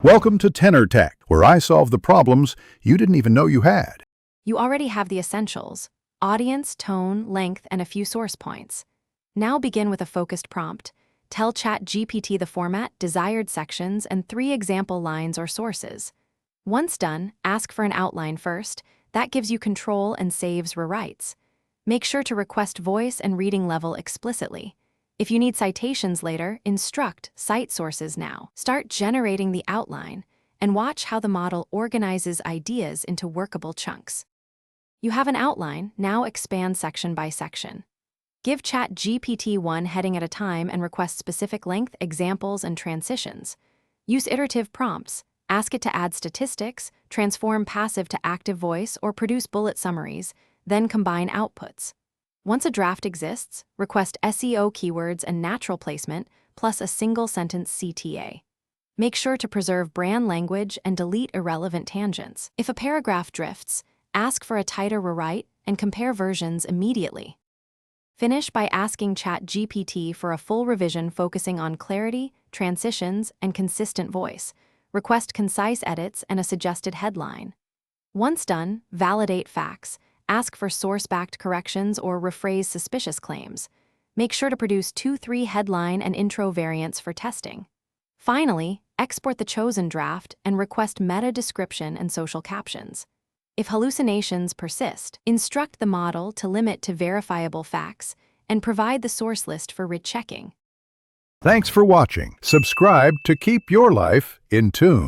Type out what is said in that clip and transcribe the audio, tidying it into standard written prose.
Welcome to Tenor Tech, where I solve the problems you didn't even know you had. You already have the essentials: audience, tone, length, and a few source points. Now begin with a focused prompt. Tell Chatgpt the format, desired sections, and 3 example lines or sources. Once done, ask for an outline first. That gives you control and saves rewrites. Make sure to request voice and reading level explicitly. If you need citations later, instruct cite sources now. Start generating the outline and watch how the model organizes ideas into workable chunks. You have an outline, now expand section by section. Give Chatgpt one heading at a time and request specific length, examples, and transitions. Use iterative prompts. Ask it to add statistics, transform passive to active voice, or produce bullet summaries, then combine outputs. Once a draft exists, request SEO keywords and natural placement, plus a single-sentence CTA. Make sure to preserve brand language and delete irrelevant tangents. If a paragraph drifts, ask for a tighter rewrite and compare versions immediately. Finish by asking Chatgpt for a full revision focusing on clarity, transitions, and consistent voice. Request concise edits and a suggested headline. Once done, validate facts. Ask for source-backed corrections or rephrase suspicious claims. Make sure to produce 2-3 headline and intro variants for testing. Finally, export the chosen draft and request meta description and social captions. If hallucinations persist, instruct the model to limit to verifiable facts and provide the source list for rechecking. Thanks for watching. Subscribe to keep your life in tune.